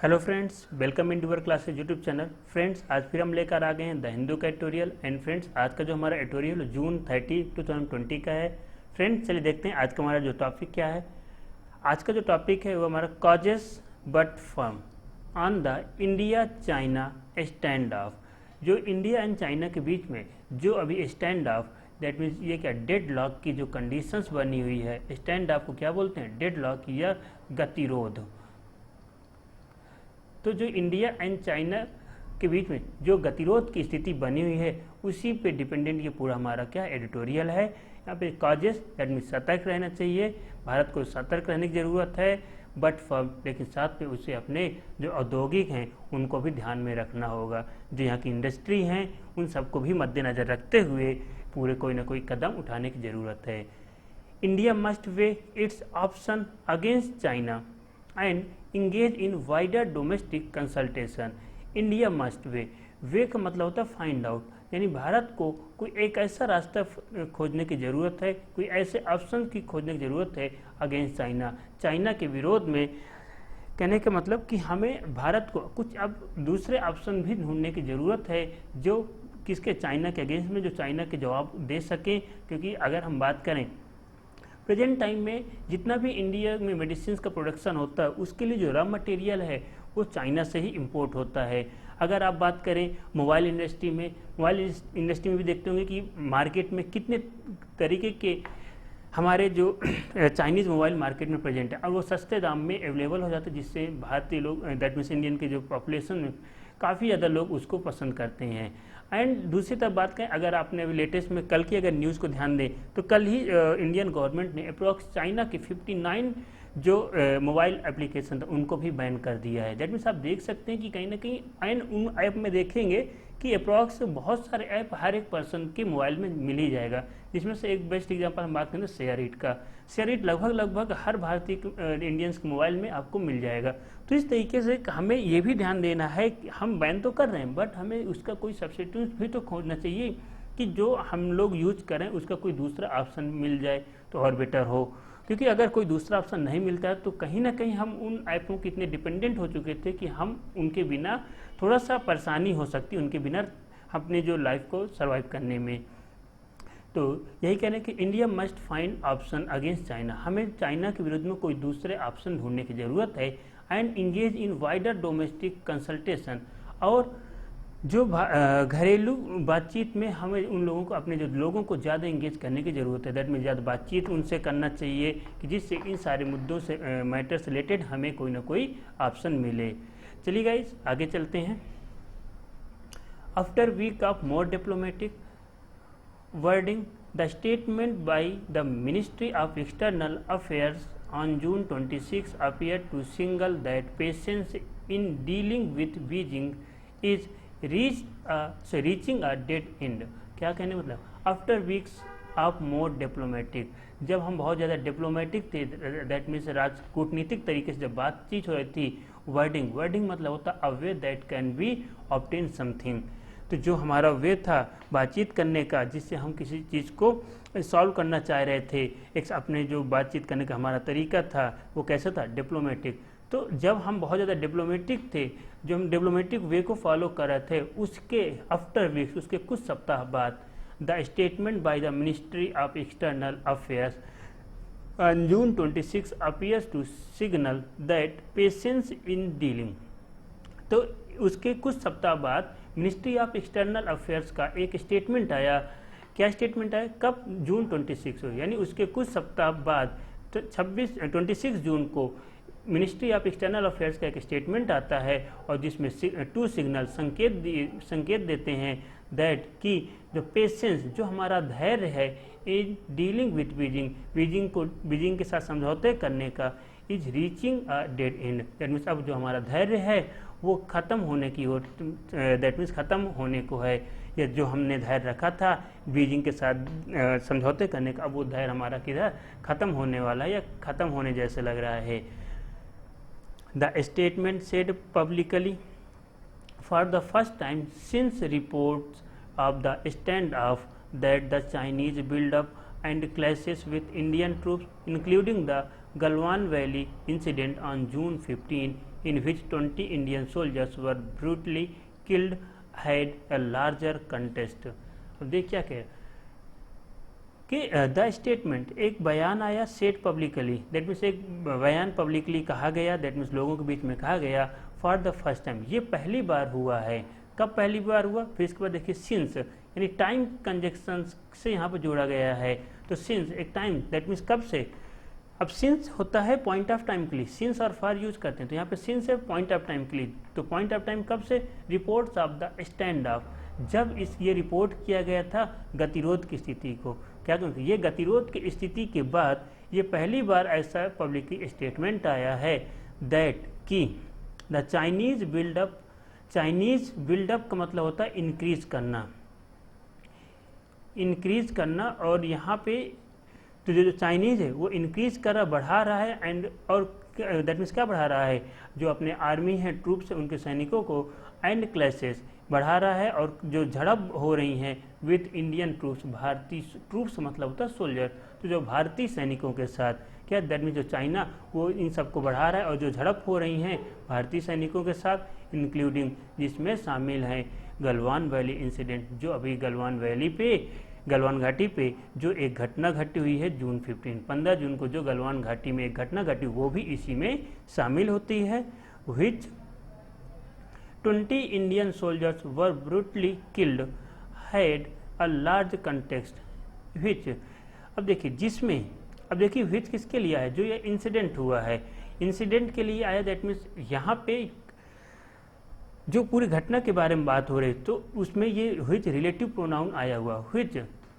Hello friends, welcome in your classes YouTube channel. Friends, आज फिर हम लेकर आ गए हैं द हिंदू का एडिटोरियल। एंड फ्रेंड्स, आज का जो हमारा एडिटोरियल जून 30, 2020 का है। फ्रेंड्स, चलिए देखते हैं आज का हमारा जो टॉपिक क्या है। आज का जो टॉपिक है वो हमारा causes but firm on the India China stand of. जो इंडिया एंड चाइना के बीच में जो अभी स्टैंड ऑफ, दैट मीन्स ये क्या, डेड लॉक की जो कंडीशंस बनी हुई है। स्टैंड ऑफ को क्या बोलते हैं? डेड लॉक या गतिरोध। तो जो इंडिया एंड चाइना के बीच में जो गतिरोध की स्थिति बनी हुई है उसी पे डिपेंडेंट ये पूरा हमारा क्या एडिटोरियल है। यहाँ पे कॉजेस, दैट मीन्स सतर्क रहना चाहिए, भारत को सतर्क रहने की ज़रूरत है, बट फर्म, लेकिन साथ में उसे अपने जो औद्योगिक हैं उनको भी ध्यान में रखना होगा। जो यहाँ की इंडस्ट्री हैं उन सबको भी मद्देनज़र रखते हुए पूरे कोई ना कोई कदम उठाने की ज़रूरत है। India must weigh its option against China and engage in wider domestic consultation. India must weigh का मतलब होता है फाइंड आउट, यानी भारत को कोई एक ऐसा रास्ता खोजने की ज़रूरत है, कोई ऐसे ऑप्शन की खोजने की ज़रूरत है अगेंस्ट चाइना, चाइना के विरोध में। कहने का मतलब कि हमें भारत को कुछ अब दूसरे ऑप्शन भी ढूंढने की ज़रूरत है जो किसके, चाइना के अगेंस्ट में, जो चाइना के जवाब दे सकें। क्योंकि अगर हम बात करें प्रेजेंट टाइम में जितना भी इंडिया में मेडिसिन का प्रोडक्शन होता है उसके लिए जो रॉ मटेरियल है वो चाइना से ही इंपोर्ट होता है। अगर आप बात करें मोबाइल इंडस्ट्री में भी देखते होंगे कि मार्केट में कितने तरीके के हमारे जो चाइनीज़ मोबाइल मार्केट में प्रेजेंट है और वो सस्ते दाम में अवेलेबल हो जाते हैं, जिससे भारतीय लोग, दैट मीन्स इंडियन के जो पॉपुलेशन में काफ़ी ज़्यादा लोग उसको पसंद करते हैं। एंड दूसरी तरफ बात करें, अगर आपने अभी लेटेस्ट में कल की अगर न्यूज़ को ध्यान दें तो कल ही इंडियन गवर्नमेंट ने अप्रॉक्स चाइना के 59 जो मोबाइल एप्लीकेशन था उनको भी बैन कर दिया है। दैट मीन्स आप देख सकते हैं कि कहीं ना कहीं एंड उन ऐप में देखेंगे कि अप्रॉक्स बहुत सारे ऐप हर एक पर्सन के मोबाइल में मिल ही जाएगा। जिसमें से एक बेस्ट एग्जांपल हम बात करें शेयर इट का। शेयर इट लगभग हर भारतीय इंडियंस के मोबाइल में आपको मिल जाएगा। तो इस तरीके से हमें ये भी ध्यान देना है कि हम बैन तो कर रहे हैं बट हमें उसका कोई सब्स्टिट्यूट भी तो खोजना चाहिए कि जो हम लोग यूज करें उसका कोई दूसरा ऑप्शन मिल जाए तो और बेटर हो। क्योंकि अगर कोई दूसरा ऑप्शन नहीं मिलता है तो कहीं ना कहीं हम उन ऐपों के इतने डिपेंडेंट हो चुके थे कि हम उनके बिना थोड़ा सा परेशानी हो सकती, उनके बिना अपने जो लाइफ को सर्वाइव करने में। तो यही कहने कि India must find option against China, हमें चाइना के विरुद्ध में कोई दूसरे ऑप्शन ढूंढने की ज़रूरत है। And engage in wider domestic consultation, और जो घरेलू बातचीत में हमें उन लोगों को, अपने जो लोगों को ज़्यादा इंगेज करने की ज़रूरत है। दैट में ज़्यादा बातचीत उनसे करना चाहिए कि जिससे इन सारे मुद्दों से मैटर से रिलेटेड हमें कोई ना कोई ऑप्शन मिले। चलिए गाइस, आगे चलते हैं। After week of more diplomatic wording, the statement by the Ministry of External Affairs on June 26 appeared to signal that patience in dealing with Beijing is reaching a dead end। क्या कहने मतलब, after weeks of more diplomatic, जब हम बहुत ज़्यादा diplomatic थे, that means कूटनीतिक तरीके से जब बातचीत हो रही थी, वर्डिंग मतलब होता a way that can be obtain something. तो जो हमारा वे था बातचीत करने का, जिससे हम किसी चीज़ को सॉल्व करना चाह रहे थे, एक अपने जो बातचीत करने का हमारा तरीका था वो कैसा था, डिप्लोमेटिक। तो जब हम बहुत ज़्यादा डिप्लोमेटिक थे, जो हम डिप्लोमेटिक वे को फॉलो कर रहे थे, उसके आफ्टर वीक्स, उसके कुछ सप्ताह बाद, the statement by the ministry of external affairs on June 26 appears to signal that patience in dealing। तो उसके कुछ सप्ताह बाद मिनिस्ट्री ऑफ एक्सटर्नल अफेयर्स का एक स्टेटमेंट आया। क्या स्टेटमेंट आया, कब, जून 26 यानी उसके कुछ सप्ताह बाद, तो 26 जून को मिनिस्ट्री ऑफ एक्सटर्नल अफेयर्स का एक स्टेटमेंट आता है और जिसमें टू सिग्नल संकेत देते हैं दैट कि जो पेशेंस, जो हमारा धैर्य है इन डीलिंग विथ बीजिंग के साथ समझौते करने का, is reaching a dead and. That means अब जो हमारा धैर्य है वो ख़त्म होने की ओर, दैट मीन्स ख़त्म होने को है, या जो हमने धैर्य रखा था बीजिंग के साथ समझौते करने का, अब वो धैर्य हमारा किधर ख़त्म होने वाला है या ख़त्म होने जैसे लग रहा है। The statement said publicly for the first time since reports of the stand off that the Chinese buildup and clashes with Indian troops, including the Galwan Valley incident on June 15, in which 20 Indian soldiers were brutally killed had a larger contest. अब देख क्या कह कि the statement, एक बयान आया, set publicly, that means एक बयान पब्लिकली कहा गया, दैट मीन्स लोगों के बीच में कहा गया, फॉर द फर्स्ट टाइम, ये पहली बार हुआ है। कब पहली बार हुआ? फिर इसके बाद देखिए सिंस, यानी टाइम कंजक्शन से यहाँ पर जोड़ा गया है। तो सिंस एक टाइम, दैट मीन्स कब से। अब सिंस होता है पॉइंट ऑफ टाइम के लिए, सिंस और फॉर यूज करते हैं, तो यहाँ पे सिंस है पॉइंट ऑफ टाइम के लिए। तो पॉइंट ऑफ टाइम कब से? Reports of the stand of, जब ये रिपोर्ट किया गया था गतिरोध की स्थिति को। क्या कहते हैं? ये गतिरोध की स्थिति के बाद ये पहली बार ऐसा पब्लिकली स्टेटमेंट आया है दैट कि the Chinese buildup, Chinese buildup का मतलब होता है इंक्रीज करना, इंक्रीज करना। और यहाँ पे तो जो चाइनीज है वो इंक्रीज कर रहा, बढ़ा रहा है, एंड और दैट मीन्स क्या बढ़ा रहा है? जो अपने आर्मी है, ट्रूप्स है, उनके सैनिकों को एंड क्लैशेस बढ़ा रहा है, और जो झड़प हो रही हैं विद इंडियन ट्रूप्स, भारतीय ट्रूप्स मतलब होता है सोल्जर, तो जो भारतीय सैनिकों के साथ, क्या दैट मीन्स जो चाइना वो इन सबको बढ़ा रहा है, और जो झड़प हो रही हैं भारतीय सैनिकों के साथ, इंक्लूडिंग जिसमें शामिल है गलवान वैली इंसिडेंट, जो अभी गलवान वैली पे, गलवान घाटी पे जो एक घटना घटी हुई है जून 15 जून को जो गलवान घाटी में एक घटना घटी, वो भी इसी में शामिल होती है। Which 20 Indian soldiers were brutally killed had a large context which, अब देखिए जिसमें, अब देखिए विच किसके लिए आया? जो ये इंसिडेंट हुआ है, इंसिडेंट के लिए आया, दैट मीन्स यहाँ पे जो पूरी घटना के बारे में बात हो रही, तो उसमें ये व्हिच रिलेटिव प्रोनाउन आया हुआ, व्हिच,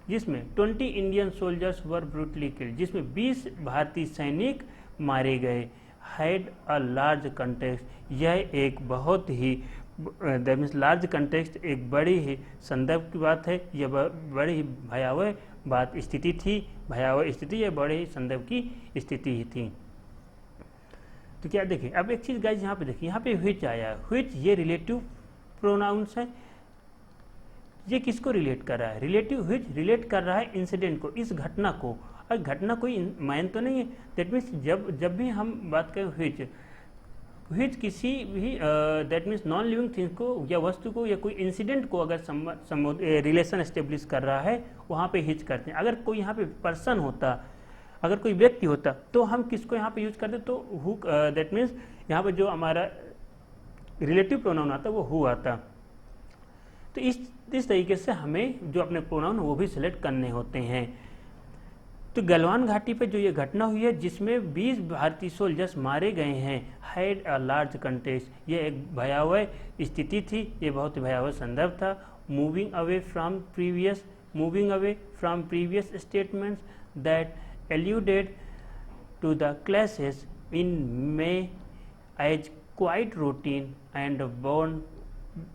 जिसमें 20 Indian soldiers were brutally killed, जिसमें 20 भारतीय सैनिक मारे गए, हैड अ लार्ज कंटेक्स्ट, यह एक बहुत ही दैट मीन्स लार्ज कंटेक्स्ट, एक बड़ी ही संदर्भ की बात है, यह बड़ी ही भयावह बात स्थिति थी, भयावह स्थिति, यह बड़े ही संदर्भ की स्थिति ही थी। तो क्या देखिए, अब एक चीज गाइस यहाँ पे देखिए, यहाँ पे व्हिच आया, व्हिच ये रिलेटिव प्रोनाउंस है, ये किसको रिलेट कर रहा है? रिलेटिव व्हिच रिलेट कर रहा है इंसिडेंट को, इस घटना को। और घटना कोई मैन तो नहीं है, दैट मीन्स जब भी हम बात करें व्हिच, व्हिच किसी भी that means non living thing को या वस्तु को या कोई इंसिडेंट को अगर रिलेशन एस्टेब्लिश कर रहा है, वहाँ पे हिच करते हैं। अगर कोई यहाँ पे पर्सन होता, अगर कोई व्यक्ति होता, तो हम किसको यहाँ पे यूज करते? तो हु, दैट मीन्स यहाँ पे जो हमारा रिलेटिव प्रोनाउन आता वो हु आता। तो इस तरीके से हमें जो अपने प्रोनाउन वो भी सिलेक्ट करने होते हैं। तो गलवान घाटी पे जो ये घटना हुई है जिसमें 20 भारतीय सोल्जर्स मारे गए हैं, हैड अ लार्ज कंटेक्स्ट, ये एक भयावह स्थिति थी, ये बहुत भयावह संदर्भ था। Moving away from previous statements that alluded to the clashes in May as quite routine and born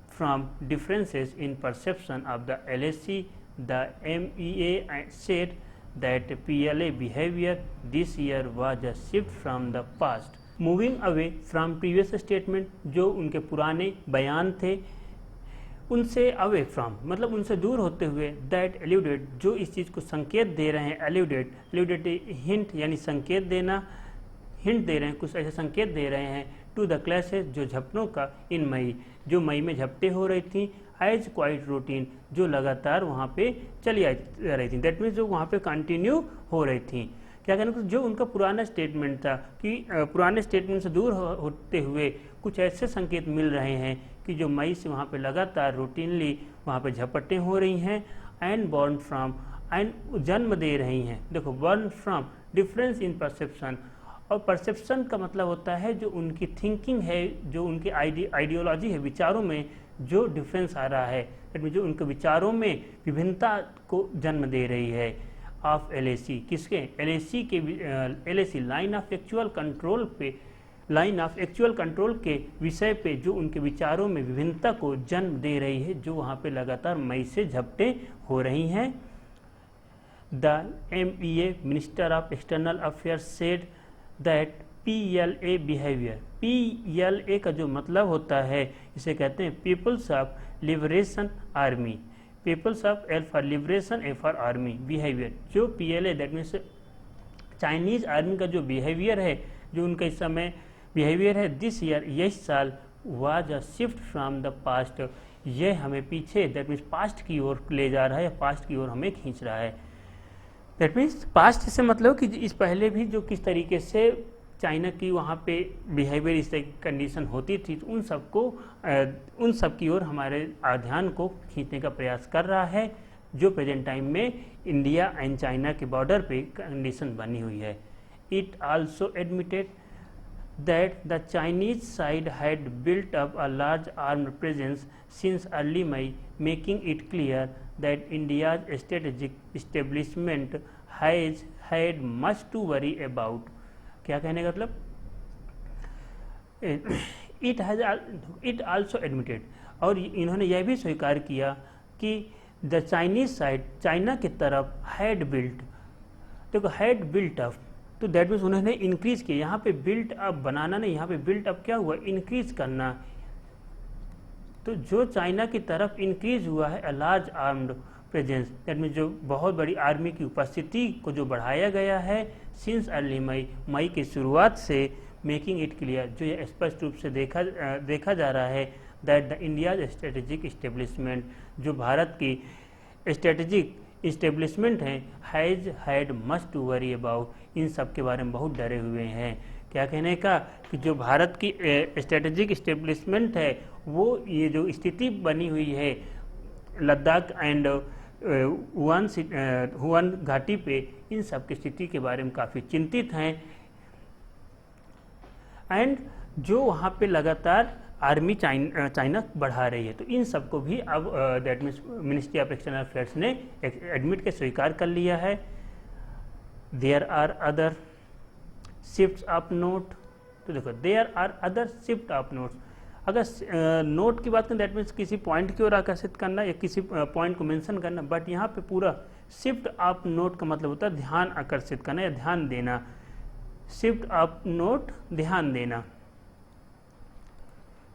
from differences in perception of the LAC. The MEA said that PLA behavior this year was a shift from the past. Moving away from previous statement, जो उनके पुराने बयान थे उनसे away from मतलब उनसे दूर होते हुए, दैट एल्यूडेड जो इस चीज़ को संकेत दे रहे हैं, एल्यूडेड हिंट यानी संकेत देना, हिंट दे रहे हैं, कुछ ऐसे संकेत दे रहे हैं, टू द क्लैशेस जो झपटों का, इन मई जो मई में झपटें हो रही थी, एज क्वाइट रूटीन जो लगातार वहाँ पे चली आ रही थी, दैट मीन्स जो वहाँ पे कंटिन्यू हो रही थी। क्या कहना, जो उनका पुराना स्टेटमेंट था कि पुराने स्टेटमेंट से दूर होते हुए कुछ ऐसे संकेत मिल रहे हैं कि जो मई से वहाँ पे लगातार रूटीनली वहाँ पे झपटें हो रही हैं, एंड बॉर्न फ्रॉम एंड जन्म दे रही हैं। देखो born from difference in perception, और परसेप्शन का मतलब होता है जो उनकी थिंकिंग है, जो उनकी आइडियोलॉजी है, विचारों में जो डिफरेंस आ रहा है, जो उनके विचारों में विभिन्नता को जन्म दे रही है। ऑफ LAC किसके? LAC के LAC line of actual control पे, लाइन ऑफ एक्चुअल कंट्रोल के विषय पे जो उनके विचारों में विभिन्नता को जन्म दे रही है, जो वहाँ पे लगातार मई से झपटें हो रही हैं। The MEA minister of external affairs said that PLA behaviour, PLA का जो मतलब होता है इसे कहते हैं people's of liberation army, people's of L for liberation, A for army, behaviour जो PLA that means Chinese army का जो बिहेवियर है, जो उनका इस समय बिहेवियर है दिस ईयर, यही साल was a shift from the past, यह हमें पीछे दैट मीन्स पास्ट की ओर ले जा रहा है, पास्ट की ओर हमें खींच रहा है। दैट मीन्स पास्ट से मतलब कि इस पहले भी जो किस तरीके से चाइना की वहाँ पे बिहेवियर इस तरह की कंडीशन होती थी, तो उन सब की ओर हमारे ध्यान को खींचने का प्रयास कर रहा है, जो प्रेजेंट टाइम में इंडिया एंड चाइना के बॉर्डर पे कंडीशन बनी हुई है। It also admitted that the Chinese side had built up a large armed presence since early May, making it clear that India's strategic establishment has had much to worry about. क्या कहने का मतलब? It also admitted, और इन्होंने यह भी स्वीकार किया कि the Chinese side, चाइना की तरफ had built, देखो had built up, तो दैट मीन्स उन्होंने इंक्रीज किया। यहाँ पे बिल्ट अप बनाना नहीं, यहाँ पे बिल्ट अप क्या हुआ, इंक्रीज करना। तो जो चाइना की तरफ इंक्रीज हुआ है a large armed presence, that means जो बहुत बड़ी आर्मी की उपस्थिति को जो बढ़ाया गया है सिंस अर्ली मई की शुरुआत से, मेकिंग इट क्लियर, जो ये स्पष्ट रूप से देखा जा रहा है that the India strategic establishment, जो भारत की स्ट्रेटेजिक इस्टेब्लिशमेंट है, has had much to worry about, इन सब के बारे में बहुत डरे हुए हैं। क्या कहने का कि जो भारत की स्ट्रेटेजिक इस्टेब्लिशमेंट है, वो ये जो स्थिति बनी हुई है लद्दाख एंड हुआन घाटी पे, इन सब की स्थिति के बारे में काफ़ी चिंतित हैं। एंड जो वहाँ पे लगातार आर्मी चाइना बढ़ा रही है, तो इन सबको भी अब that means ministry of external affairs ने एडमिट के स्वीकार कर लिया है। There are other shifts of note, तो देखो there are other shift of notes, अगर नोट की बात करें दैट मीन्स किसी पॉइंट की ओर आकर्षित करना या किसी पॉइंट को मेंशन करना, बट यहाँ पे पूरा शिफ्ट ऑफ नोट का मतलब होता है ध्यान आकर्षित करना या ध्यान देना। शिफ्ट ऑफ नोट, ध्यान देना।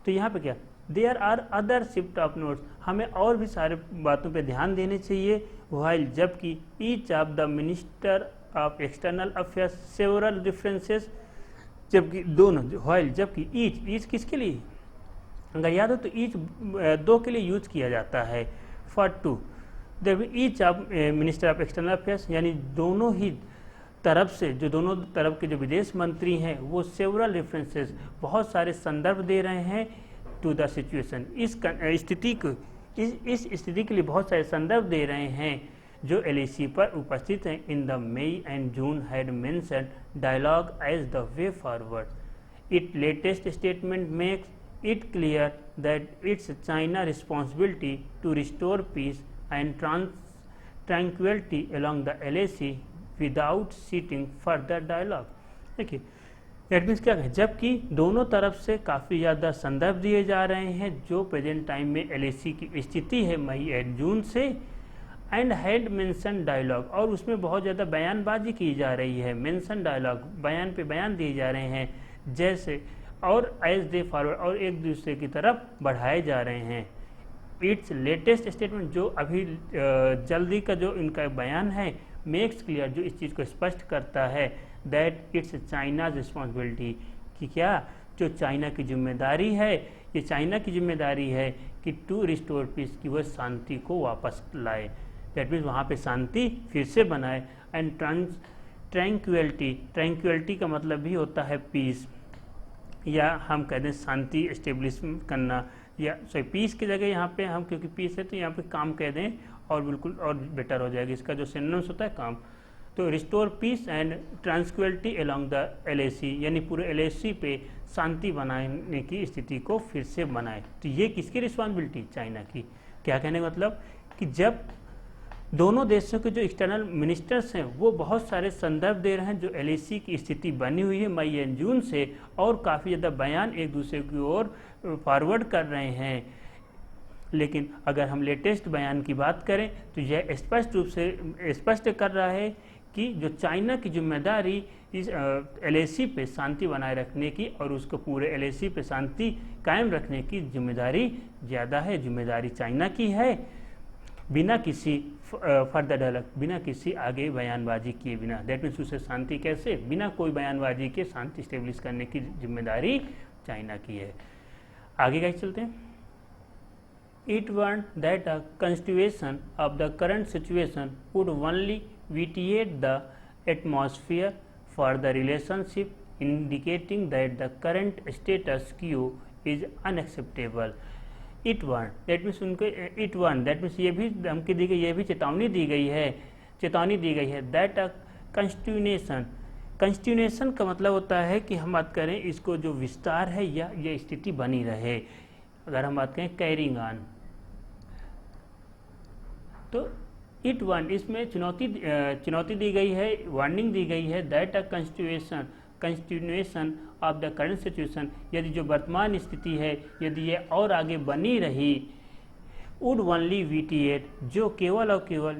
तो यहाँ पे क्या, there are other shift of notes, हमें और भी सारे बातों पे ध्यान देने चाहिए। वाइल, जबकि each of the minister of external affairs several differences, जबकि दोनों, वाइल जबकि ईच किसके लिए, अगर याद हो तो ईच दो के लिए यूज किया जाता है, फॉर टू, जब each of minister of external affairs, यानी दोनों ही तरफ से, जो दोनों तरफ के जो विदेश मंत्री हैं, वो सेवरल रेफरेंसेस, बहुत सारे संदर्भ दे रहे हैं टू द सिचुएशन, इस स्थिति को, इस स्थिति के लिए बहुत सारे संदर्भ दे रहे हैं जो LAC पर उपस्थित हैं। In the May and June had mentioned dialogue as the way forward. It latest statement makes it clear that it's China responsibility to restore peace and tranquillity along the LAC without seating further dialogue. देखिए that means क्या है, जबकि दोनों तरफ से काफ़ी ज़्यादा संदर्भ दिए जा रहे हैं जो प्रेजेंट टाइम में LAC की स्थिति है मई एंड जून से, एंड हैड मेंशन डायलॉग, और उसमें बहुत ज़्यादा बयानबाजी की जा रही है। मेंशन डायलॉग, बयान पे बयान दिए जा रहे हैं जैसे, और एज दे फॉरवर्ड, और एक दूसरे की तरफ बढ़ाए जा रहे हैं। इट्स लेटेस्ट स्टेटमेंट, जो अभी जल्दी का जो इनका बयान है, मेक्स क्लियर, जो इस चीज़ को स्पष्ट करता है दैट इट्स चाइनाज रिस्पॉन्सिबिलिटी, कि क्या जो चाइना की जिम्मेदारी है, ये चाइना की जिम्मेदारी है कि टू रिस्टोर पीस, की वह शांति को वापस लाए, दैट मीन्स वहाँ पे शांति फिर से बनाए। एंड ट्रैंक्विलिटी, ट्रैंक्विलिटी का मतलब भी होता है पीस, या हम कहते हैं शांति एस्टेब्लिश करना, या सॉरी पीस की जगह यहाँ पे हम, क्योंकि पीस है तो यहाँ पे काम कह दें और बिल्कुल और बेटर हो जाएगा, इसका जो सिनोनिम्स होता है काम। तो restore peace and tranquillity along the LAC, यानी पूरे LAC पे शांति बनाने की स्थिति को फिर से बनाए। तो ये किसकी रिस्पॉन्सिबिलिटी, चाइना की। क्या कहने का मतलब कि जब दोनों देशों के जो एक्सटर्नल मिनिस्टर्स हैं वो बहुत सारे संदर्भ दे रहे हैं जो LAC की स्थिति बनी हुई है मई एंड जून से, और काफ़ी ज़्यादा बयान एक दूसरे की ओर फॉरवर्ड कर रहे हैं, लेकिन अगर हम लेटेस्ट बयान की बात करें तो यह स्पष्ट रूप से स्पष्ट कर रहा है कि जो चाइना की जिम्मेदारी इस LAC पे शांति बनाए रखने की और उसको पूरे LAC पे शांति कायम रखने की जिम्मेदारी ज़्यादा है, जिम्मेदारी चाइना की है। बिना किसी फर्दर डायलॉग, बिना किसी आगे बयानबाजी किए बिना। दैट मीन्स उसे शांति कैसे, बिना कोई बयानबाजी के शांति स्टेब्लिश करने की जिम्मेदारी चाइना की है। आगे कैसे चलते हैं। It warned that a continuation of the current situation would only vitiate the atmosphere for the relationship, indicating that the current status quo is unacceptable. It warned, that means उनको it warned, that means ये भी धमकी दी गई, ये भी चेतावनी दी गई है that a कंस्टिट्यूशन का मतलब होता है कि हम बात करें इसको जो विस्तार है या ये स्थिति बनी रहे। अगर हम बात करें कैरिंग ऑन, तो इट वार्न, इसमें चुनौती दी गई है, वार्निंग दी गई है that a continuation of the current situation, यदि जो वर्तमान स्थिति है यदि ये और आगे बनी रही, वुड ओनली वीटिएट, जो केवल और केवल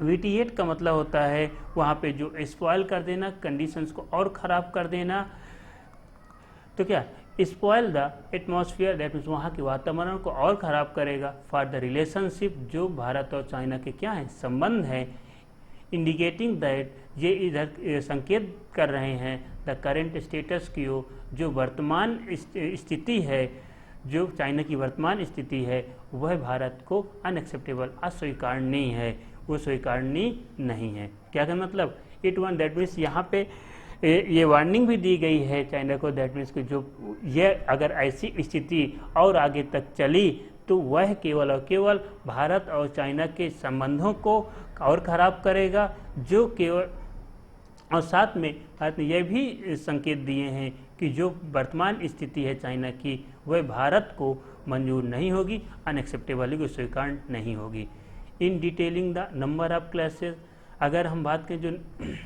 वीटिएट का मतलब होता है वहाँ पे जो स्पॉइल कर देना, कंडीशंस को और ख़राब कर देना। तो क्या spoil the atmosphere, that means वहाँ के वातावरण को और ख़राब करेगा। फॉर द रिलेशनशिप, जो भारत और चाइना के क्या है संबंध है। इंडिकेटिंग दैट, ये इधर संकेत कर रहे हैं द करेंट स्टेटस क्यो, जो वर्तमान स्थिति है, जो चाइना की वर्तमान स्थिति है वह भारत को अनएक्सेप्टेबल, अस्वीकारनीय है, वो स्वीकारनीय नहीं है। क्या का मतलब, इट वन, दैट मीन्स यहाँ पे ये वार्निंग भी दी गई है चाइना को, दैट मीन्स कि जो ये अगर ऐसी स्थिति और आगे तक चली तो वह केवल और केवल भारत और चाइना के संबंधों को और ख़राब करेगा, जो केवल, और साथ में भारत ने यह भी संकेत दिए हैं कि जो वर्तमान स्थिति है चाइना की वह भारत को मंजूर नहीं होगी, अनएक्सेप्टेबल को स्वीकार नहीं होगी। In detailing the number of classes, अगर हम बात करें जो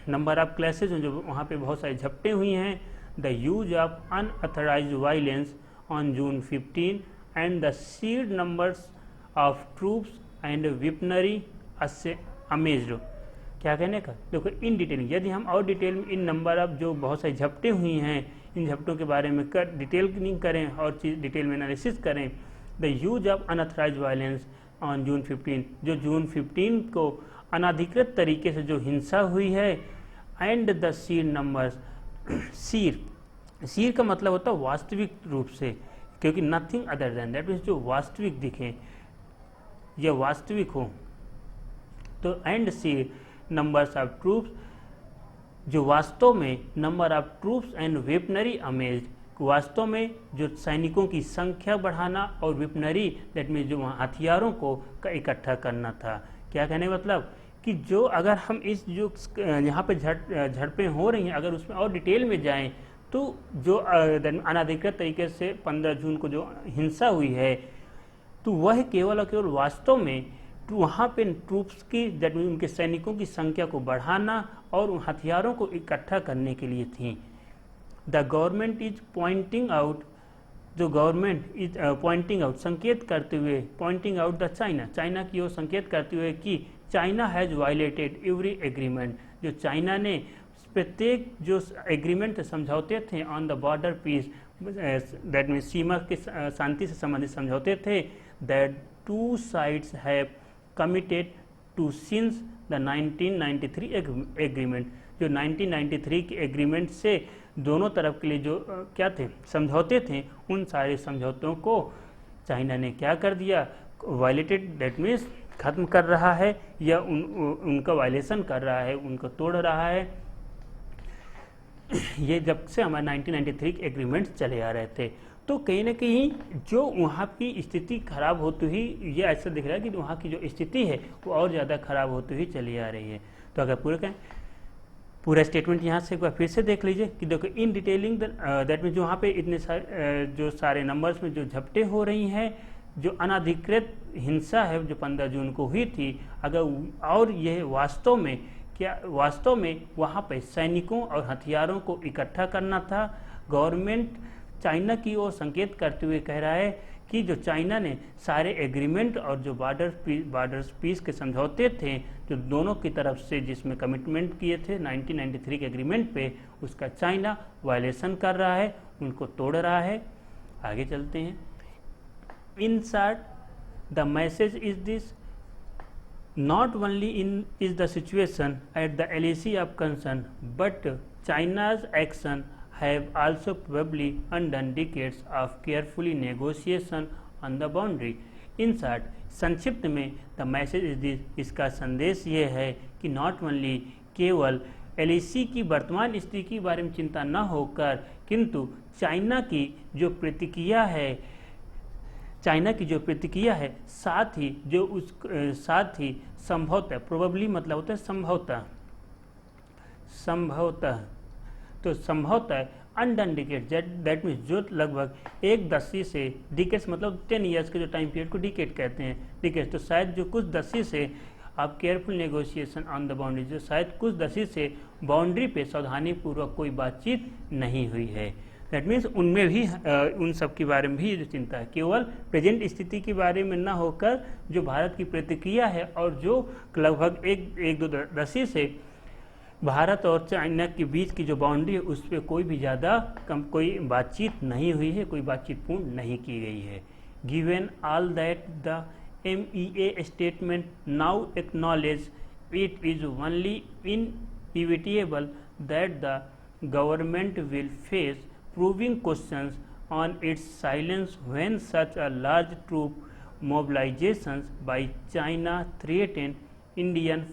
नंबर ऑफ क्लासेज जो वहाँ पे बहुत सारी झपटें हुई हैं, the use of unauthorised violence on June 15 and the seed numbers of troops and weaponry amassed. क्या कहने का, देखो इन डिटेलिंग, यदि हम और डिटेल में इन नंबर ऑफ जो बहुत सारी झपटें हुई हैं इन झपटों के बारे में डिटेलिंग करें और डिटेल में एनालिसिस करें। The use of unauthorised violence on June 15, जो जून 15 को अनाधिकृत तरीके से जो हिंसा हुई है, एंड द सीर नंबर्स, सीर का मतलब होता है वास्तविक रूप से, क्योंकि nothing other than, that means जो वास्तविक दिखे या वास्तविक हो, तो and Seer numbers of troops, जो वास्तव में number of troops and weaponry amazed, वास्तव में जो सैनिकों की संख्या बढ़ाना और वेपनरी, दैट मीन्स जो हथियारों को इकट्ठा करना था। क्या कहने मतलब कि जो अगर हम इस जो यहाँ पे झड़पें हो रही हैं अगर उसमें और डिटेल में जाएं तो जो अनाधिकृत तरीके से 15 जून को जो हिंसा हुई है तो वह केवल और केवल वास्तव में वहाँ पे ट्रूप्स की, दैट मीन्स उनके सैनिकों की संख्या को बढ़ाना और उन हथियारों को इकट्ठा करने के लिए थी। The government is pointing out, जो गवर्नमेंट इज पॉइंटिंग आउट, संकेत करते हुए, पॉइंटिंग आउट द चाइना की ओर संकेत करते हुए कि China has violated every agreement, जो चाइना ने प्रत्येक जो एग्रीमेंट समझौते थे on the border peace, that means सीमा के शांति से संबंधित समझौते थे, that two sides have committed to since the 1993 agreement, जो 1993 के एग्रीमेंट से दोनों तरफ के लिए जो क्या थे समझौते थे, उन सारे समझौतों को चाइना ने क्या कर दिया, वायलेटेड, दैट मीन्स खत्म कर रहा है या उनका वायलेशन कर रहा है, उनको तोड़ रहा है। ये जब से हमारे 1993 के एग्रीमेंट चले आ रहे थे, तो कहीं ना कहीं जो वहाँ की स्थिति खराब होती ही, ये ऐसा दिख रहा है कि वहाँ की जो स्थिति है वो और ज़्यादा खराब होती ही चली आ रही है। तो अगर पूरा स्टेटमेंट यहाँ से एक बार फिर से देख लीजिए कि देखो इन डिटेलिंग दैट मीन्स जो वहाँ पे इतने जो सारे नंबर्स में जो झपटें हो रही हैं, जो अनाधिकृत हिंसा है जो 15 जून को हुई थी, अगर और यह वास्तव में वहाँ पे सैनिकों और हथियारों को इकट्ठा करना था। गवर्नमेंट चाइना की ओर संकेत करते हुए कह रहा है कि जो चाइना ने सारे एग्रीमेंट और जो बॉर्डर्स पीस के समझौते थे जो दोनों की तरफ से जिसमें कमिटमेंट किए थे 1993 के एग्रीमेंट पे, उसका चाइना वायलेशन कर रहा है, उनको तोड़ रहा है। आगे चलते हैं। In short the message is this, not only is the situation at the LAC of concern, but China's action have also probably undone decades of carefully negotiation on the boundary. In short, संक्षिप्त में the message is this, इसका संदेश ये है कि not only केवल LAC की वर्तमान स्थिति के बारे में चिंता न होकर, किंतु चाइना की जो प्रतिक्रिया है साथ ही संभवतः, प्रोबेबली मतलब होता है संभवतः तो संभवतः अनडन डिकेट, दैट मीन्स जो लगभग एक दशक से, डिकेट्स मतलब 10 ईयर्स के जो टाइम पीरियड को डिकेट कहते हैं, डिकेट्स तो शायद जो कुछ दशक से आप careful negotiation on the boundary, जो शायद कुछ दशक से बाउंड्री पे सावधानीपूर्वक कोई बातचीत नहीं हुई है। दैट मीन्स उनमें भी उन सब के बारे में भी जो चिंता है, केवल प्रेजेंट स्थिति के बारे में ना होकर जो भारत की प्रतिक्रिया है और जो लगभग एक दो दशक से भारत और चाइना के बीच की जो बाउंड्री है उस पर कोई बातचीत नहीं हुई है, कोई बातचीत पूर्ण नहीं की गई है। Given all that the MEA statement now acknowledge it is only inevitable that the government will face proving questions on its silence when such a large troop mobilizations by China threatened Indian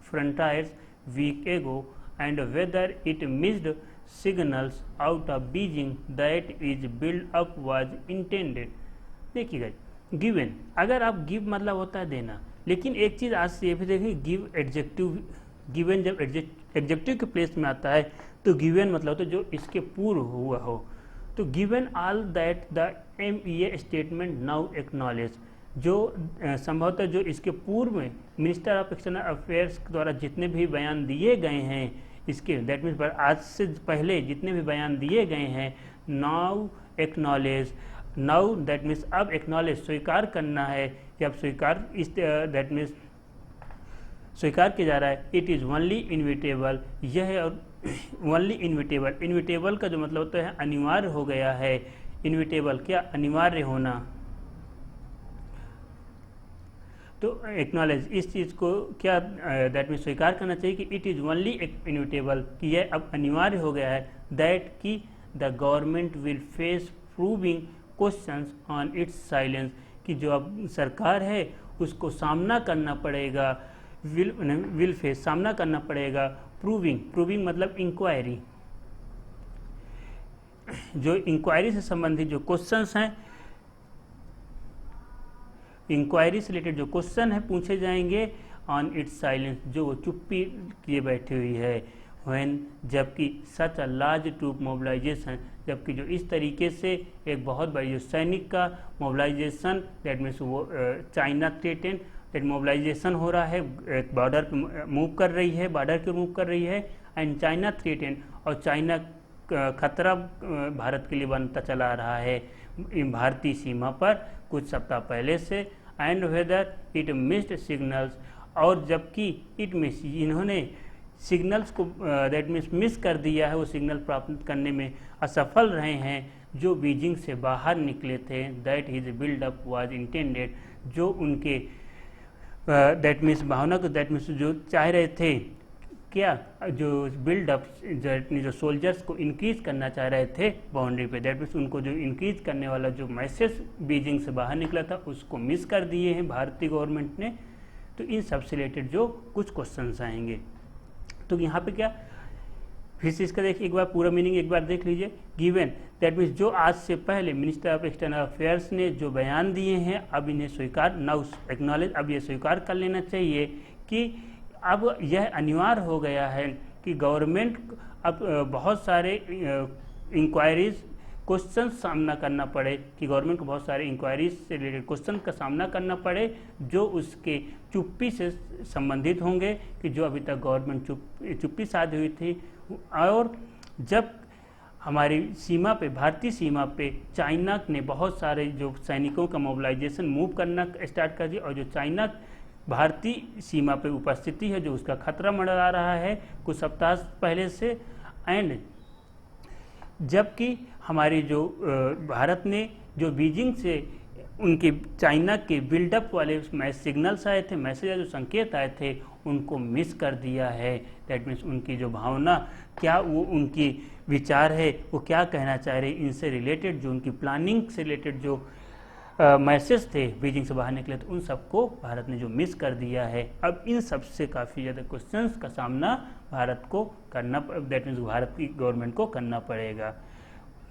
frontiers week ago, and whether it missed signals out of Beijing that its build-up was intended. देखिएगा, given, अगर आप give मतलब होता है देना, लेकिन एक चीज़ आज से ये भी देखें, गिव एडजेक्टिव, गिवन जब एडजेक्टिव के प्लेस में आता है तो गिवन मतलब होता है जो इसके पूर्व हुआ हो। तो given all that the MEA statement now acknowledge, जो संभवतः जो इसके पूर्व में मिनिस्टर ऑफ एक्सटर्नल अफेयर्स द्वारा जितने भी बयान दिए गए हैं इसके, दैट मीन्स आज से पहले जितने भी बयान दिए गए हैं, now acknowledge, now that means अब एक्नॉलेज स्वीकार करना है, जब स्वीकार इस दैट मीन्स स्वीकार किया जा रहा है, इट इज़ ओनली इनविटेबल, यह है और ओनली इनविटेबल, इनविटेबल का जो मतलब होता है अनिवार्य हो गया है, इनविटेबल क्या, अनिवार्य होना। तो एक्नॉलेज इस चीज़ को क्या दैट मीन स्वीकार करना चाहिए कि इट इज़ ओनली इनविटेबल, कि यह अब अनिवार्य हो गया है, दैट कि the government will face proving questions on it's silence, कि जो अब सरकार है उसको सामना करना पड़ेगा, विल फेस सामना करना पड़ेगा, प्रूविंग मतलब इंक्वायरी, जो इंक्वायरी से संबंधित जो क्वेश्चंस हैं, इंक्वायरी से रिलेटेड जो क्वेश्चन है पूछे जाएंगे, ऑन इट्स साइलेंस, जो वो चुप्पी किए बैठी हुई है, व्हेन जबकि सच अ लार्ज ट्रूप मोबिलाइजेशन, जबकि जो इस तरीके से एक बहुत बड़ी जो सैनिक का मोबिलाइजेशन, दैट मीन्स वो चाइना थ्रेटेंड, दैट मोबिलाइजेशन हो रहा है, बॉर्डर पे मूव कर रही है, बॉर्डर के मूव कर रही है, एंड चाइना थ्रेटेंड, और चाइना खतरा भारत के लिए बनता चला रहा है भारतीय सीमा पर कुछ सप्ताह पहले से, and whether it missed signals, और जबकि इट मिस, इन्होंने सिग्नल्स को दैट मीन्स मिस कर दिया है, वो सिग्नल प्राप्त करने में असफल रहे हैं जो बीजिंग से बाहर निकले थे, that his buildup was intended, जो उनके दैट मीन्स भावना को, दैट मीन्स जो चाह रहे थे क्या, जो बिल्डअप जो सोल्जर्स को इंक्रीज करना चाह रहे थे बाउंड्री पे, दैट मीन्स उनको जो इंक्रीज करने वाला जो मैसेज बीजिंग से बाहर निकला था उसको मिस कर दिए हैं भारतीय गवर्नमेंट ने। तो इन सब से रिलेटेड जो कुछ क्वेश्चंस आएंगे, तो यहाँ पे क्या, फिर से इसका देखिए एक बार पूरा मीनिंग एक बार देख लीजिए। गिवन दैट मीन्स जो आज से पहले मिनिस्टर ऑफ एक्सटर्नल अफेयर्स ने जो बयान दिए हैं, अब इन्हें स्वीकार, नाउ एक्नॉलेज, अब ये स्वीकार कर लेना चाहिए कि अब यह अनिवार्य हो गया है कि गवर्नमेंट अब बहुत सारे इंक्वायरीज क्वेश्चन सामना करना पड़े, कि गवर्नमेंट को बहुत सारे इंक्वायरीज से रिलेटेड क्वेश्चन का सामना करना पड़े जो उसके चुप्पी से संबंधित होंगे, कि जो अभी तक गवर्नमेंट चुप्पी साधी हुई थी, और जब हमारी सीमा पे, भारतीय सीमा पे चाइना ने बहुत सारे जो सैनिकों का मोबिलाइजेशन मूव करना स्टार्ट कर दिया, और जो चाइना भारतीय सीमा पे उपस्थिति है जो उसका खतरा मंडरा रहा है कुछ सप्ताह पहले से, एंड जबकि हमारी जो भारत ने जो बीजिंग से उनके चाइना के बिल्डअप वाले सिग्नल्स आए थे, मैसेज जो संकेत आए थे, उनको मिस कर दिया है। दैट मीन्स उनकी जो भावना, क्या वो उनकी विचार है, वो क्या कहना चाह रहे, इनसे रिलेटेड जो उनकी प्लानिंग से रिलेटेड जो मैसेज थे बीजिंग से बाहर निकले, तो उन सबको भारत ने जो मिस कर दिया है। अब इन सबसे काफ़ी ज़्यादा क्वेश्चंस का सामना भारत को करना, दैट मीन्स भारत की गवर्नमेंट को करना पड़ेगा।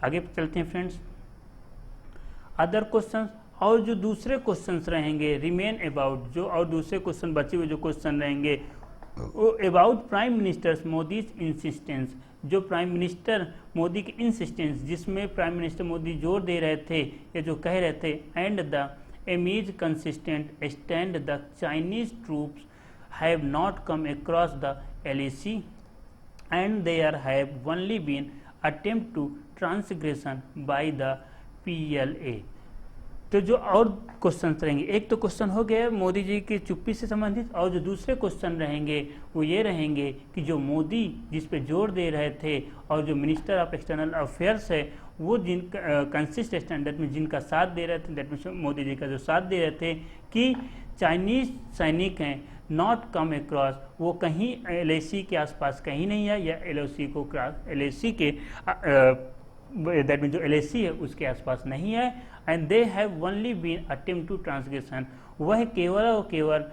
आगे चलते हैं फ्रेंड्स, अदर क्वेश्चंस। और जो दूसरे क्वेश्चंस रहेंगे रिमेन अबाउट, जो और दूसरे क्वेश्चन बचे हुए जो क्वेश्चन रहेंगे वो about prime minister Modi's insistence, जो प्राइम मिनिस्टर मोदी की इंसिस्टेंस, जिसमें प्राइम मिनिस्टर मोदी जोर दे रहे थे या जो कह रहे थे, and the army's consistent stand the Chinese troops have not come across the LAC and there have only been attempt to transgression by the PLA। तो जो और क्वेश्चन रहेंगे, एक तो क्वेश्चन हो गया मोदी जी की चुप्पी से संबंधित, और जो दूसरे क्वेश्चन रहेंगे वो ये रहेंगे कि जो मोदी जिस पे जोर दे रहे थे और जो मिनिस्टर ऑफ एक्सटर्नल अफेयर्स है वो जिन कंसिस्ट स्टैंडर्ड में जिनका साथ दे रहे थे, दैट मीन्स मोदी जी का जो साथ दे रहे थे कि चाइनीज सैनिक हैं नॉट कम अक्रॉस, वो कहीं LAC के आसपास कहीं नहीं है, या LAC को LAC के दैट मीन जो LAC है उसके आसपास नहीं है, and they have only been attempt to transgression, वह केवल और केवल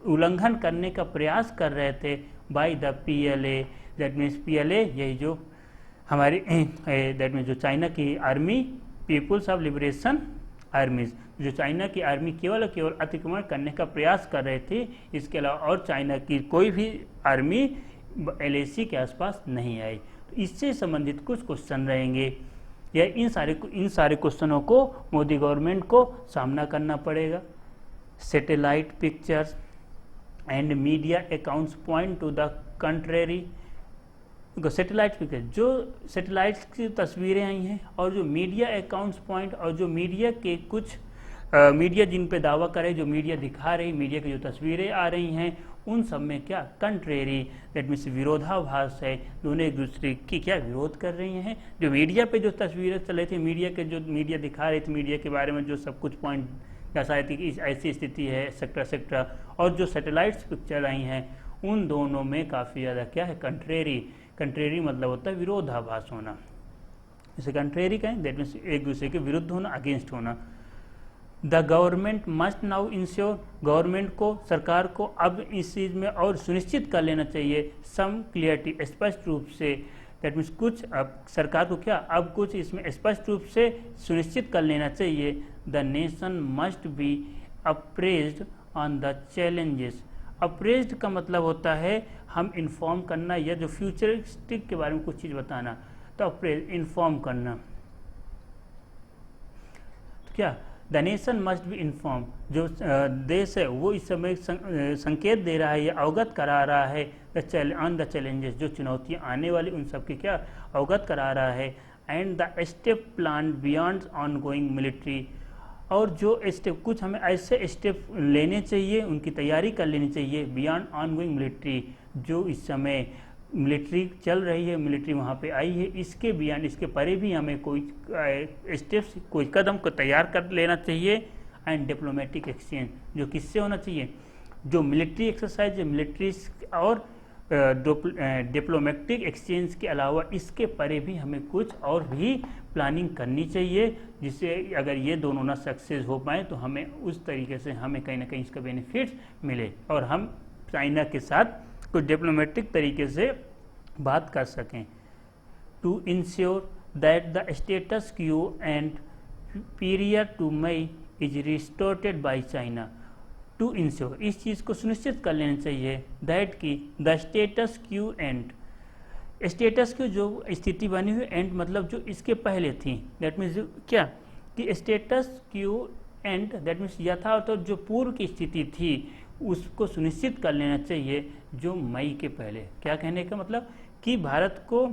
उल्लंघन करने का प्रयास कर रहे थे by the PLA, that means PLA यही जो हमारी दैट मीन्स जो चाइना की army, people's of liberation armies, जो चाइना की आर्मी केवल और केवल अतिक्रमण करने का प्रयास कर रहे थे, इसके अलावा और चाइना की कोई भी आर्मी LAC के आसपास नहीं आई। तो इससे संबंधित कुछ क्वेश्चन रहेंगे, या इन सारे क्वेश्चनों को मोदी गवर्नमेंट को सामना करना पड़ेगा। Satellite pictures and media accounts point two the contrary. Satellite picture, जो सैटेलाइट की तस्वीरें आई हैं और जो मीडिया अकाउंट्स पॉइंट, और जो मीडिया के कुछ मीडिया जिन पे दावा करे, जो मीडिया दिखा रही, मीडिया की जो तस्वीरें आ रही हैं, उन सब में क्या कंट्रेरी, दैट मीन्स विरोधाभास है, दोनों एक दूसरे की क्या विरोध कर रही हैं। जो मीडिया पे जो तस्वीरें चल रही थी, मीडिया के जो मीडिया दिखा रही थी, मीडिया के बारे में जो सब कुछ पॉइंट दर्शाई थी कि ऐसी स्थिति है एक्सेट्रा एक्सेट्रा, और जो सैटेलाइट्स पिक्चर आई हैं उन दोनों में काफ़ी ज़्यादा क्या है कंट्रेरी। कंट्रेरी मतलब होता है विरोधाभास होना, इसे कंट्रेरी कहें, दैट मीन्स एक दूसरे के विरुद्ध होना, अगेंस्ट होना। The government must now ensure, government को, सरकार को अब इस चीज़ में और सुनिश्चित कर लेना चाहिए सम क्लियरिटी, स्पष्ट रूप से, दैट मीन्स कुछ अब सरकार को क्या अब कुछ इसमें स्पष्ट रूप से सुनिश्चित कर लेना चाहिए। The nation must be appraised on the challenges. Appraised का मतलब होता है हम इन्फॉर्म करना, या जो फ्यूचरिस्टिक के बारे में कुछ चीज़ बताना, तो अप्रेज इन्फॉर्म करना। तो क्या the nation must be inform, जो देश है वो इस समय संकेत दे रहा है या अवगत करा रहा है ऑन द चैलेंजेस, जो चुनौतियां आने वाली उन सब की क्या अवगत करा रहा है। And the step plan beyond on going military, और जो स्टेप कुछ हमें ऐसे स्टेप लेने चाहिए, उनकी तैयारी कर लेनी चाहिए बियॉन्ड ऑन गोइंग मिलिट्री, जो इस समय मिलिट्री चल रही है, मिलिट्री वहाँ पे आई है, इसके बियॉन्ड, इसके परे भी हमें कोई स्टेप्स, कोई कदम को तैयार कर लेना चाहिए। एंड डिप्लोमेटिक एक्सचेंज, जो किससे होना चाहिए, जो मिलिट्री एक्सरसाइज है, मिलिट्री और डिप्लोमेटिक एक्सचेंज के अलावा इसके परे भी हमें कुछ और भी प्लानिंग करनी चाहिए, जिससे अगर ये दोनों ना सक्सेस हो पाए तो हमें उस तरीके से हमें कहीं ना कहीं इसका बेनिफिट मिले और हम चाइना के साथ कुछ डिप्लोमेटिक तरीके से बात कर सकें। To ensure that the status quo and period to May is restored by China. To ensure, इस चीज़ को सुनिश्चित कर लेना चाहिए दैट की the status quo and, status quo जो स्थिति बनी हुई, एंड मतलब जो इसके पहले थी, दैट मीन्स क्या कि status quo and that means यथार्थ तो जो पूर्व की स्थिति थी उसको सुनिश्चित कर लेना चाहिए जो मई के पहले। क्या कहने का मतलब कि भारत को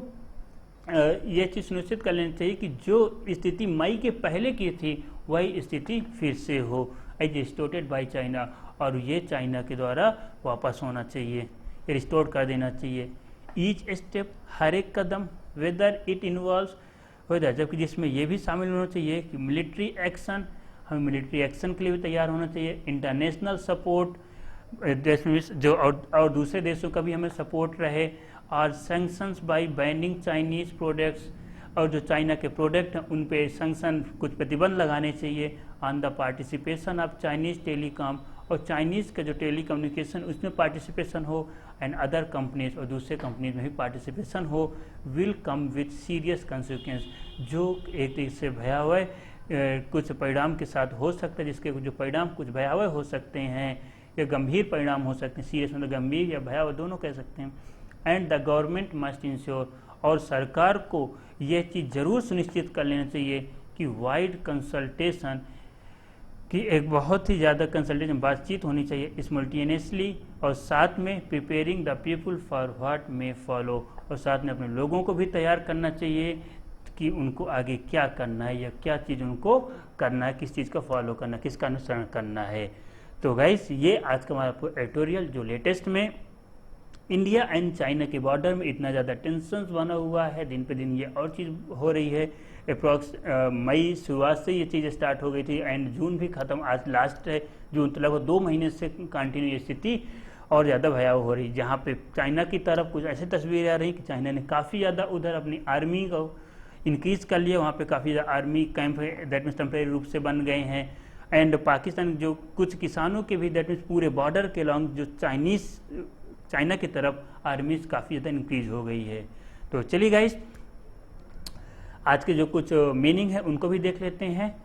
यह चीज़ सुनिश्चित कर लेनी चाहिए कि जो स्थिति मई के पहले की थी वही स्थिति फिर से हो, एज रिस्टोर्टेड बाय चाइना, और ये चाइना के द्वारा वापस होना चाहिए, रिस्टोर कर देना चाहिए। ईच स्टेप, हर एक कदम, वेदर इट इन्वॉल्व्स वेदर, जबकि जिसमें यह भी शामिल होना चाहिए कि मिलिट्री एक्शन, हमें मिलिट्री एक्शन के लिए भी तैयार होना चाहिए, इंटरनेशनल सपोर्ट देश में जो और दूसरे देशों का भी हमें सपोर्ट रहे, और sanctions bye banning Chinese products, और जो चाइना के प्रोडक्ट हैं उन पे सैंक्शन कुछ प्रतिबंध लगाने चाहिए, on the participation of Chinese telecom, और चाइनीज़ का जो टेली कम्युनिकेशन उसमें पार्टिसिपेशन हो, एंड अदर कंपनीज और दूसरे कंपनीज में भी पार्टिसिपेशन हो, will come with serious consequence, जो एक तरह से भयावह कुछ परिणाम के साथ हो सकता है, जिसके जो परिणाम कुछ भयावह हो सकते हैं या गंभीर परिणाम हो सकते हैं, सीरियस मतलब गंभीर या भयावह दोनों कह सकते हैं। And the government must ensure, और सरकार को यह चीज़ जरूर सुनिश्चित कर लेना चाहिए कि वाइड कंसल्टेशन की एक बहुत ही ज़्यादा कंसल्टेशन बातचीत होनी चाहिए सिमल्टेनियसली, और साथ में preparing the people for what में फॉलो, और साथ में अपने लोगों को भी तैयार करना चाहिए कि उनको आगे क्या करना है या क्या चीज़ उनको करना है, किस चीज़ का फॉलो करना है, किसका अनुसरण करना है। तो गाइस ये आज का हमारा एडिटोरियल जो लेटेस्ट में इंडिया एंड चाइना के बॉर्डर में इतना ज़्यादा टेंशन बना हुआ है, दिन पे दिन ये और चीज़ हो रही है। अप्रॉक्स मई शुरुआत से ये चीज़ स्टार्ट हो गई थी एंड जून भी ख़त्म, आज लास्ट है जून, तो लगभग 2 महीने से कंटिन्यू ये स्थिति और ज़्यादा भयावह हो रही, जहाँ पे चाइना की तरफ कुछ ऐसी तस्वीरें आ रही कि चाइना ने काफ़ी ज़्यादा उधर अपनी आर्मी को इंक्रीज़ कर लिया, वहाँ पे काफ़ी ज़्यादा army camp that means temporary रूप से बन गए हैं। एंड पाकिस्तान जो कुछ किसानों के भी दैट मीन्स पूरे बॉर्डर के लॉन्ग जो चाइना की तरफ आर्मीज काफ़ी ज़्यादा इंक्रीज हो गई है। तो चलिए गाइस आज के जो कुछ मीनिंग है उनको भी देख लेते हैं।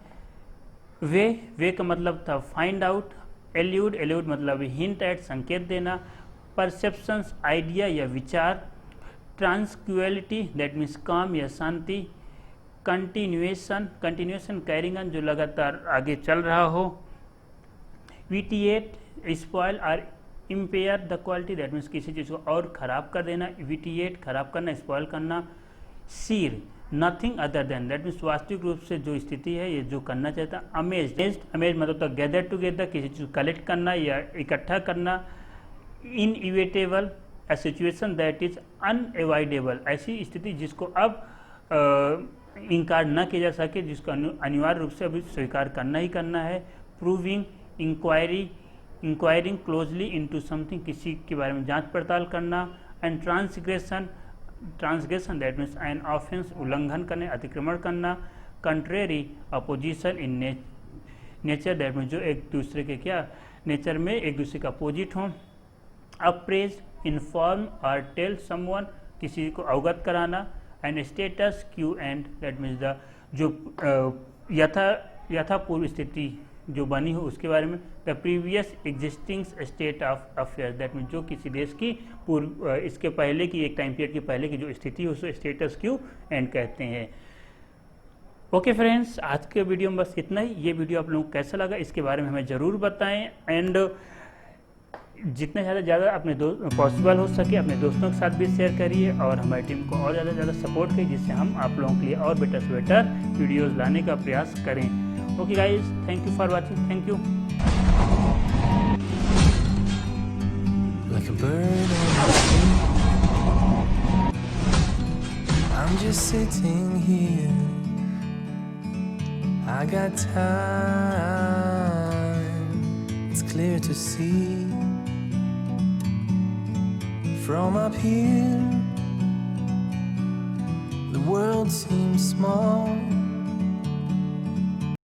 वे का मतलब था फाइंड आउट, एल्यूड मतलब हिंट एट संकेत देना, परसेप्शंस आइडिया या विचार, ट्रांसक्युअलिटी दैट मीन्स काम या शांति, कंटिन्यूएशन कैरिंग ऑन जो लगातार आगे चल रहा हो, विटिएट स्पॉइल और impair the quality that means किसी चीज़ को और ख़राब कर देना, विटिएट खराब करना, स्पॉइल करना, sheer nothing other than that means वास्तविक रूप से जो स्थिति है ये जो करना चाहता, अमेज मतलब तो गैदर टुगेदर किसी चीज़ को कलेक्ट करना या इकट्ठा करना, inevitable a situation that is unavoidable ऐसी स्थिति जिसको अब इनकार न किया जा सके, जिसको अनिवार्य रूप से अभी स्वीकार करना ही करना है, proving enquiring closely into something किसी के बारे में जांच पड़ताल करना, and transgression that means an offence उल्लंघन करने, अतिक्रमण करना, contrary opposition in nature that means जो एक दूसरे के क्या नेचर में एक दूसरे का अपोजिट हों, अप्रेज इन्फॉर्म और टेल समवन किसी को अवगत कराना, and status quo and that means the जो यथापूर्व स्थिति जो बनी हो उसके बारे में, the previous existing state of affairs that means जो किसी देश की पूर्व इसके पहले की एक टाइम पीरियड के पहले की जो स्थिति हो उसे स्टेटस क्यू एंड कहते हैं। ओके फ्रेंड्स आज के वीडियो में बस इतना ही। ये वीडियो आप लोगों को कैसा लगा इसके बारे में हमें ज़रूर बताएं, एंड जितने ज़्यादा अपने पॉसिबल हो सके अपने दोस्तों के साथ भी शेयर करिए और हमारी टीम को और ज़्यादा सपोर्ट करिए, जिससे हम आप लोगों के लिए और बेटर से बेटर वीडियोज़ लाने का प्रयास करें। Okay guys, thank you for watching, thank you. Like a bird on a tree, I'm just sitting here, I got time, it's clear to see from up here, the world seems small.